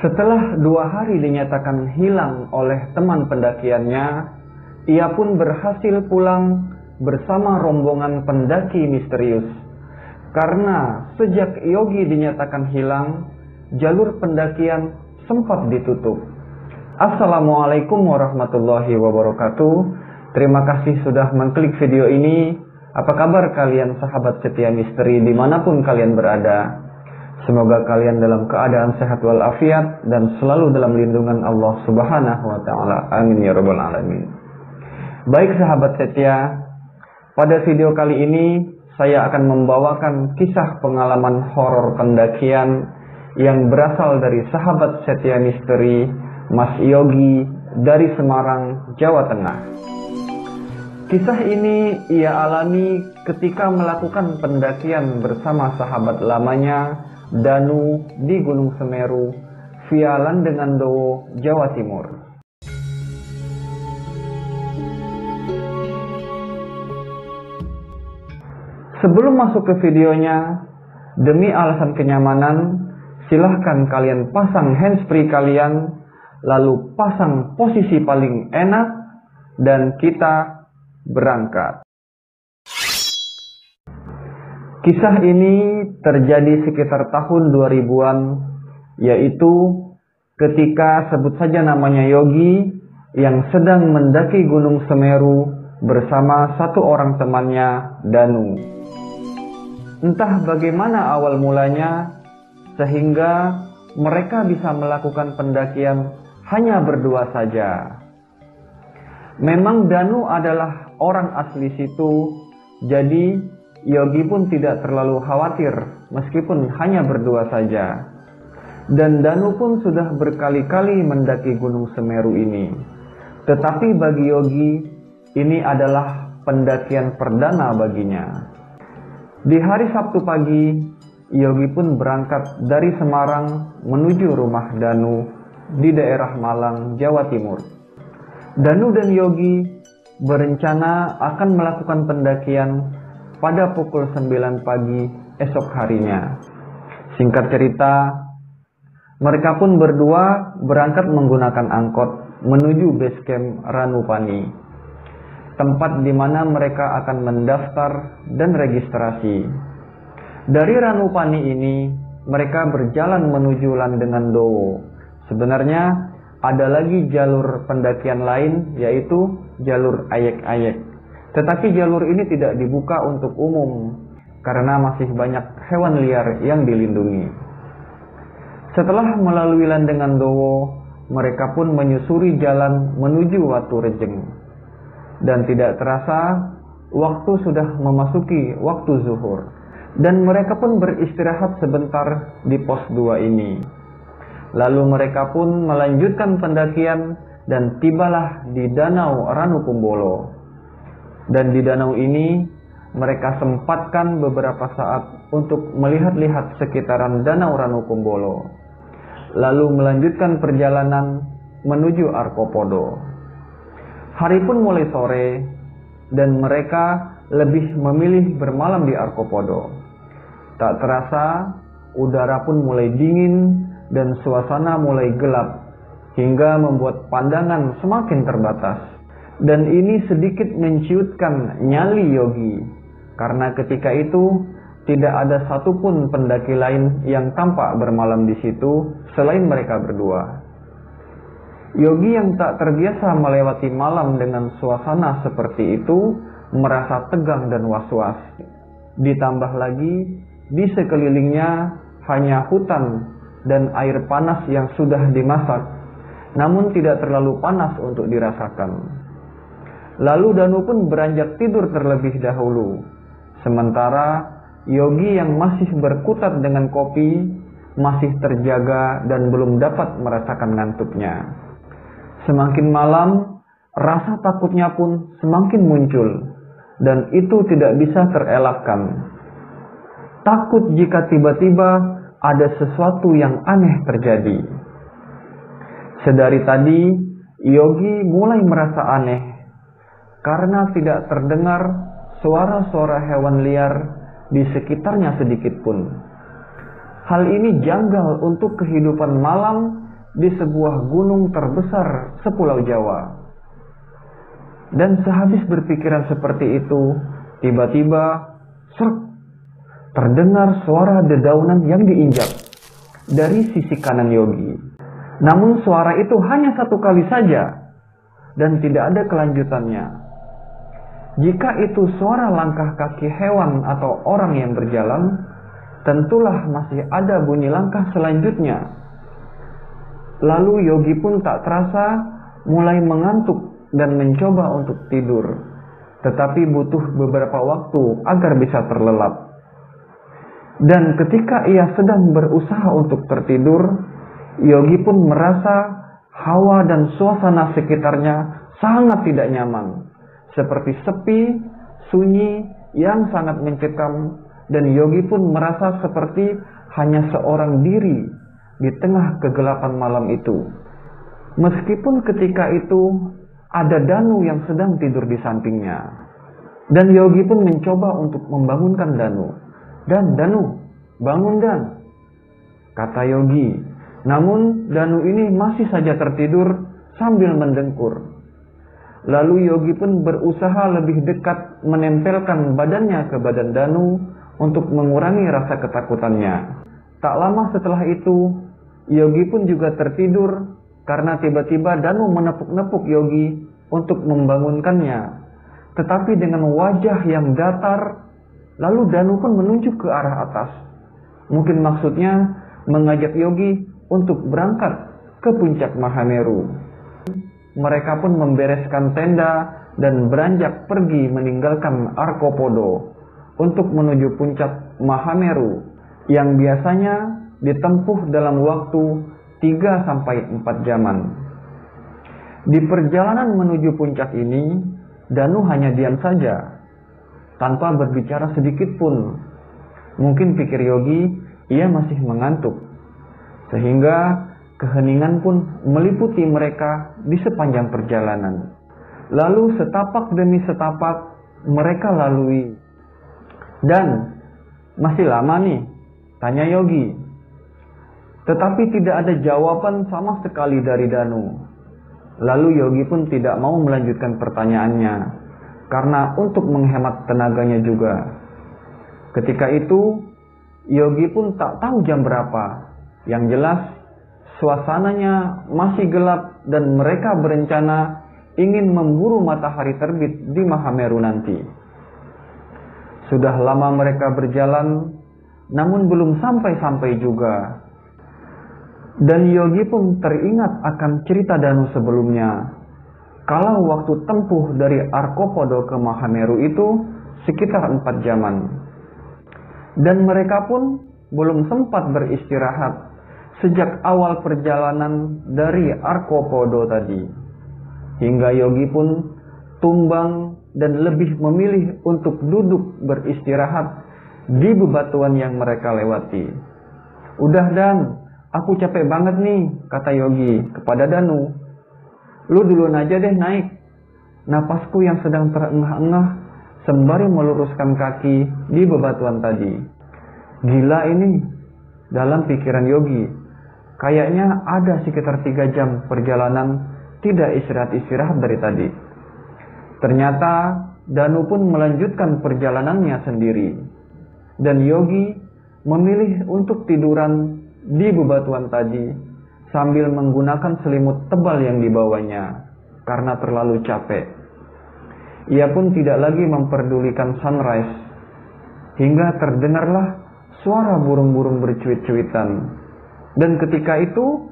Setelah 2 hari dinyatakan hilang oleh teman pendakiannya, ia pun berhasil pulang bersama rombongan pendaki misterius. Karena sejak Yogi dinyatakan hilang, jalur pendakian sempat ditutup. Assalamualaikum warahmatullahi wabarakatuh. Terima kasih sudah mengklik video ini. Apa kabar kalian sahabat setia misteri dimanapun kalian berada? Semoga kalian dalam keadaan sehat walafiat dan selalu dalam lindungan Allah Subhanahu wa Ta'ala. Amin ya Rabbal Alamin. Baik sahabat setia, pada video kali ini saya akan membawakan kisah pengalaman horor pendakian yang berasal dari sahabat setia misteri Mas Yogi dari Semarang, Jawa Tengah. Kisah ini ia alami ketika melakukan pendakian bersama sahabat lamanya Danu di Gunung Semeru via Landengandowo, Jawa Timur. Sebelum masuk ke videonya, demi alasan kenyamanan, silahkan kalian pasang handsfree kalian, lalu pasang posisi paling enak, dan kita berangkat. Kisah ini terjadi sekitar tahun 2000-an, yaitu ketika sebut saja namanya Yogi yang sedang mendaki Gunung Semeru bersama satu orang temannya, Danu. Entah bagaimana awal mulanya sehingga mereka bisa melakukan pendakian hanya berdua saja. Memang Danu adalah orang asli situ, jadi Yogi pun tidak terlalu khawatir meskipun hanya berdua saja. Dan Danu pun sudah berkali-kali mendaki Gunung Semeru ini. Tetapi bagi Yogi, ini adalah pendakian perdana baginya. Di hari Sabtu pagi, Yogi pun berangkat dari Semarang menuju rumah Danu di daerah Malang, Jawa Timur. Danu dan Yogi berencana akan melakukan pendakian pada pukul 9 pagi esok harinya. Singkat cerita, mereka pun berdua berangkat menggunakan angkot menuju base camp Ranupani, tempat di mana mereka akan mendaftar dan registrasi. Dari Ranupani ini, mereka berjalan menuju Landengandowo. Sebenarnya ada lagi jalur pendakian lain, yaitu jalur Ayek-Ayek. Tetapi jalur ini tidak dibuka untuk umum karena masih banyak hewan liar yang dilindungi. Setelah melalui Landengandowo, mereka pun menyusuri jalan menuju Watu Rejeng. Dan tidak terasa, waktu sudah memasuki waktu zuhur. Dan mereka pun beristirahat sebentar di pos 2 ini. Lalu mereka pun melanjutkan pendakian dan tibalah di Danau Ranukumbolo. Dan di danau ini mereka sempatkan beberapa saat untuk melihat-lihat sekitaran Danau Ranukumbolo. Lalu melanjutkan perjalanan menuju Arkopodo. Hari pun mulai sore dan mereka lebih memilih bermalam di Arkopodo. Tak terasa udara pun mulai dingin dan suasana mulai gelap hingga membuat pandangan semakin terbatas. Dan ini sedikit menciutkan nyali Yogi, karena ketika itu tidak ada satupun pendaki lain yang tampak bermalam di situ selain mereka berdua. Yogi yang tak terbiasa melewati malam dengan suasana seperti itu merasa tegang dan was-was. Ditambah lagi di sekelilingnya hanya hutan dan air panas yang sudah dimasak, namun tidak terlalu panas untuk dirasakan. Lalu Danu pun beranjak tidur terlebih dahulu. Sementara Yogi yang masih berkutat dengan kopi masih terjaga dan belum dapat merasakan ngantuknya. Semakin malam, rasa takutnya pun semakin muncul dan itu tidak bisa terelakkan. Takut jika tiba-tiba ada sesuatu yang aneh terjadi. Sedari tadi, Yogi mulai merasa aneh karena tidak terdengar suara-suara hewan liar di sekitarnya sedikit pun. Hal ini janggal untuk kehidupan malam di sebuah gunung terbesar sepulau Jawa. Dan sehabis berpikiran seperti itu, tiba-tiba terdengar suara dedaunan yang diinjak dari sisi kanan Yogi. Namun suara itu hanya satu kali saja dan tidak ada kelanjutannya. Jika itu suara langkah kaki hewan atau orang yang berjalan, tentulah masih ada bunyi langkah selanjutnya. Lalu Yogi pun tak terasa mulai mengantuk dan mencoba untuk tidur, tetapi butuh beberapa waktu agar bisa terlelap. Dan ketika ia sedang berusaha untuk tertidur, Yogi pun merasa hawa dan suasana sekitarnya sangat tidak nyaman, seperti sepi, sunyi yang sangat mencekam, dan Yogi pun merasa seperti hanya seorang diri di tengah kegelapan malam itu. Meskipun ketika itu ada Danu yang sedang tidur di sampingnya. Dan Yogi pun mencoba untuk membangunkan Danu. Danu, bangun Dan, kata Yogi. Namun Danu ini masih saja tertidur sambil mendengkur. Lalu Yogi pun berusaha lebih dekat menempelkan badannya ke badan Danu untuk mengurangi rasa ketakutannya. Tak lama setelah itu, Yogi pun juga tertidur karena tiba-tiba Danu menepuk-nepuk Yogi untuk membangunkannya, tetapi dengan wajah yang datar. Lalu Danu pun menunjuk ke arah atas. Mungkin maksudnya mengajak Yogi untuk berangkat ke puncak Mahameru. Mereka pun membereskan tenda dan beranjak pergi meninggalkan Arkopodo untuk menuju puncak Mahameru yang biasanya ditempuh dalam waktu 3-4 jaman. Di perjalanan menuju puncak ini, Danu hanya diam saja, tanpa berbicara sedikit pun. Mungkin pikir Yogi, ia masih mengantuk, sehingga keheningan pun meliputi mereka di sepanjang perjalanan. Lalu setapak demi setapak mereka lalui. Dan masih lama nih, tanya Yogi. Tetapi tidak ada jawaban sama sekali dari Danu. Lalu Yogi pun tidak mau melanjutkan pertanyaannya, karena untuk menghemat tenaganya juga. Ketika itu, Yogi pun tak tahu jam berapa. Yang jelas, suasananya masih gelap dan mereka berencana ingin memburu matahari terbit di Mahameru nanti. Sudah lama mereka berjalan, namun belum sampai-sampai juga. Dan Yogi pun teringat akan cerita Danu sebelumnya, kalau waktu tempuh dari Arkopodo ke Mahameru itu sekitar 4 jaman. Dan mereka pun belum sempat beristirahat sejak awal perjalanan dari Arkopodo tadi. Hingga Yogi pun tumbang dan lebih memilih untuk duduk beristirahat di bebatuan yang mereka lewati. Udah Dan, aku capek banget nih, kata Yogi kepada Danu. Lu duluan aja deh naik. Napasku yang sedang terengah-engah sembari meluruskan kaki di bebatuan tadi. Gila ini, dalam pikiran Yogi. Kayaknya ada sekitar 3 jam perjalanan tidak istirahat-istirahat dari tadi. Ternyata Danu pun melanjutkan perjalanannya sendiri. Dan Yogi memilih untuk tiduran di bebatuan tadi sambil menggunakan selimut tebal yang dibawanya karena terlalu capek. Ia pun tidak lagi memperdulikan sunrise hingga terdengarlah suara burung-burung bercuit-cuitan. Dan ketika itu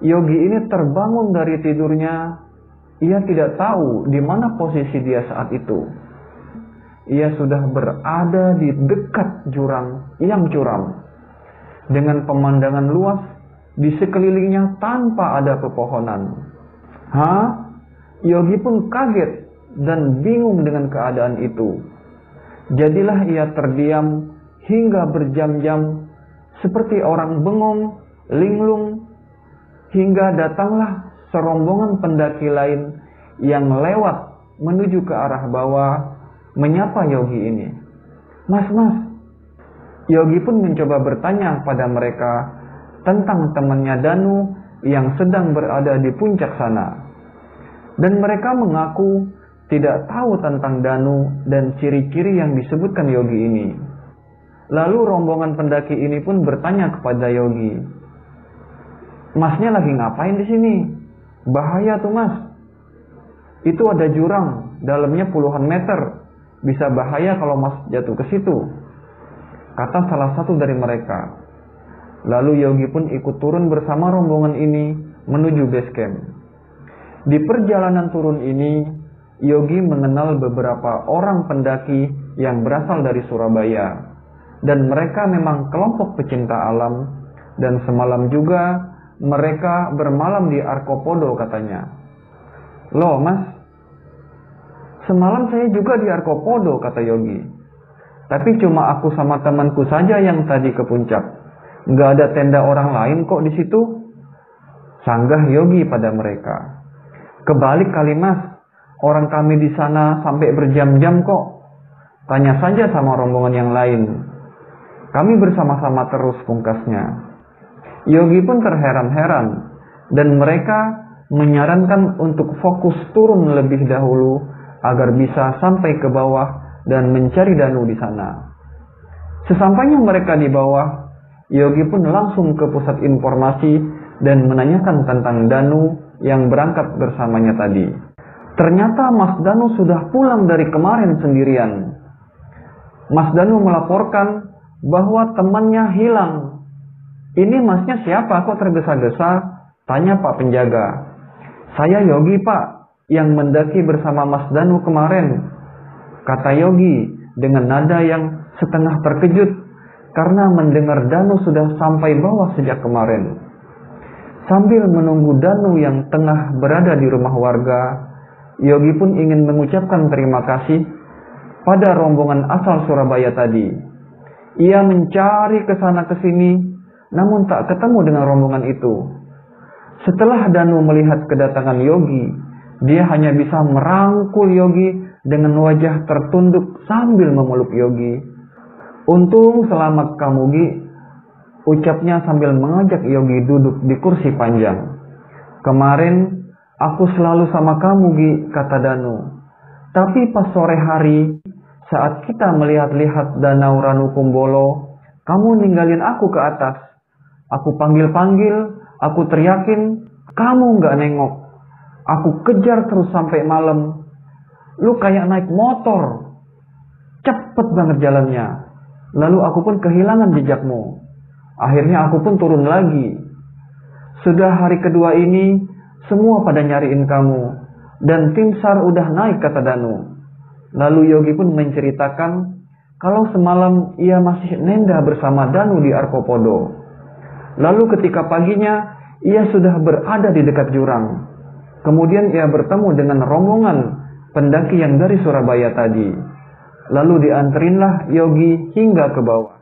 Yogi ini terbangun dari tidurnya. Ia tidak tahu di mana posisi dia saat itu. Ia sudah berada di dekat jurang yang curam dengan pemandangan luas di sekelilingnya tanpa ada pepohonan. Yogi pun kaget dan bingung dengan keadaan itu. Jadilah ia terdiam hingga berjam-jam seperti orang bengong, linglung, hingga datanglah serombongan pendaki lain yang lewat menuju ke arah bawah menyapa Yogi ini. Mas. Yogi pun mencoba bertanya pada mereka tentang temannya Danu yang sedang berada di puncak sana. Dan mereka mengaku tidak tahu tentang Danu dan ciri-ciri yang disebutkan Yogi ini. Lalu rombongan pendaki ini pun bertanya kepada Yogi, "Masnya lagi ngapain di sini? Bahaya tuh mas. Itu ada jurang, dalamnya puluhan meter. Bisa bahaya kalau mas jatuh ke situ," kata salah satu dari mereka. Lalu Yogi pun ikut turun bersama rombongan ini menuju base camp. Di perjalanan turun ini, Yogi mengenal beberapa orang pendaki yang berasal dari Surabaya. Dan mereka memang kelompok pecinta alam. Dan semalam juga mereka bermalam di Arkopodo katanya. "Loh mas, semalam saya juga di Arkopodo," kata Yogi. "Tapi cuma aku sama temanku saja yang tadi ke puncak. Nggak ada tenda orang lain kok di situ," sanggah Yogi pada mereka. "Kebalik kali mas, orang kami di sana sampai berjam-jam kok. Tanya saja sama rombongan yang lain. Kami bersama-sama terus," pungkasnya. Yogi pun terheran-heran dan mereka menyarankan untuk fokus turun lebih dahulu agar bisa sampai ke bawah dan mencari Danu di sana. Sesampainya mereka di bawah, Yogi pun langsung ke pusat informasi dan menanyakan tentang Danu yang berangkat bersamanya tadi. Ternyata Mas Danu sudah pulang dari kemarin sendirian. Mas Danu melaporkan bahwa temannya hilang. "Ini masnya siapa kok tergesa-gesa?" tanya Pak penjaga. "Saya Yogi pak, yang mendaki bersama Mas Danu kemarin," kata Yogi dengan nada yang setengah terkejut karena mendengar Danu sudah sampai bawah sejak kemarin. Sambil menunggu Danu yang tengah berada di rumah warga, Yogi pun ingin mengucapkan terima kasih pada rombongan asal Surabaya tadi. Ia mencari ke sana ke sini, namun tak ketemu dengan rombongan itu. Setelah Danu melihat kedatangan Yogi, dia hanya bisa merangkul Yogi dengan wajah tertunduk sambil memeluk Yogi. "Untung selamat kamu Gi," ucapnya sambil mengajak Yogi duduk di kursi panjang. "Kemarin aku selalu sama kamu Gi," kata Danu. "Tapi pas sore hari, saat kita melihat-lihat Danau Ranukumbolo, kamu ninggalin aku ke atas. Aku panggil-panggil, aku teriakin, kamu nggak nengok. Aku kejar terus sampai malam. Lu kayak naik motor. Cepet banget jalannya. Lalu aku pun kehilangan jejakmu. Akhirnya aku pun turun lagi. Sudah hari kedua ini, semua pada nyariin kamu. Dan tim SAR udah naik," kata Danu. Lalu Yogi pun menceritakan kalau semalam ia masih nenda bersama Danu di Arkopodo. Lalu ketika paginya, ia sudah berada di dekat jurang. Kemudian ia bertemu dengan rombongan pendaki yang dari Surabaya tadi. Lalu dianterinlah Yogi hingga ke bawah.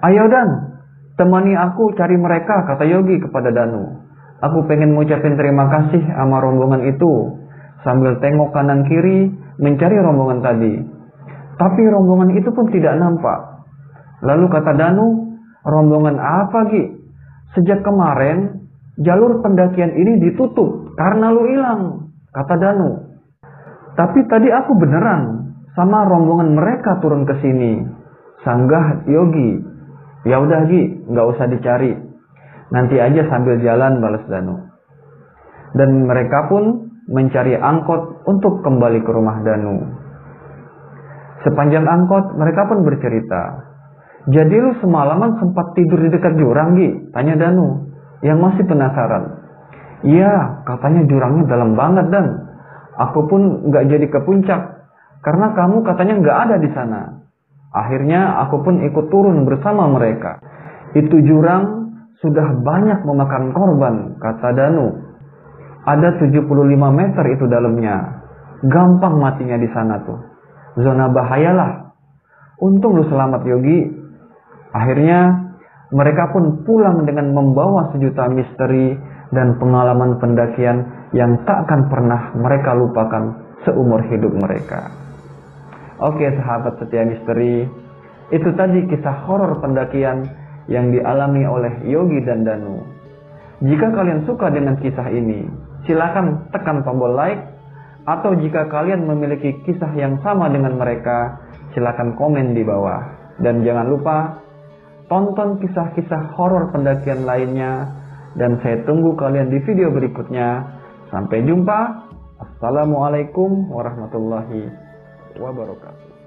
"Ayo Dan, temani aku cari mereka," kata Yogi kepada Danu. "Aku pengen ngucapin terima kasih sama rombongan itu," sambil tengok kanan kiri mencari rombongan tadi. Tapi rombongan itu pun tidak nampak. Lalu kata Danu, "Rombongan apa Gi? Sejak kemarin jalur pendakian ini ditutup karena lu hilang," kata Danu. "Tapi tadi aku beneran sama rombongan mereka turun ke sini," sanggah Yogi. "Ya udah Gi, nggak usah dicari. Nanti aja sambil jalan," balas Danu. Dan mereka pun mencari angkot untuk kembali ke rumah Danu. Sepanjang angkot mereka pun bercerita. "Jadi lu semalaman sempat tidur di dekat jurang Gi?" tanya Danu yang masih penasaran. "Iya, katanya jurangnya dalam banget Dan. Aku pun gak jadi ke puncak karena kamu katanya gak ada di sana. Akhirnya aku pun ikut turun bersama mereka. Itu jurang sudah banyak memakan korban," kata Danu. "Ada 75 meter itu dalamnya. Gampang matinya di sana tuh. Zona bahayalah. Untung lu selamat Yogi." Akhirnya mereka pun pulang dengan membawa sejuta misteri dan pengalaman pendakian yang takkan pernah mereka lupakan seumur hidup mereka. Oke sahabat setia misteri, itu tadi kisah horor pendakian yang dialami oleh Yogi dan Danu. Jika kalian suka dengan kisah ini, silakan tekan tombol like, atau jika kalian memiliki kisah yang sama dengan mereka, silakan komen di bawah. Dan jangan lupa tonton kisah-kisah horor pendakian lainnya, dan saya tunggu kalian di video berikutnya. Sampai jumpa. Assalamualaikum warahmatullahi wabarakatuh.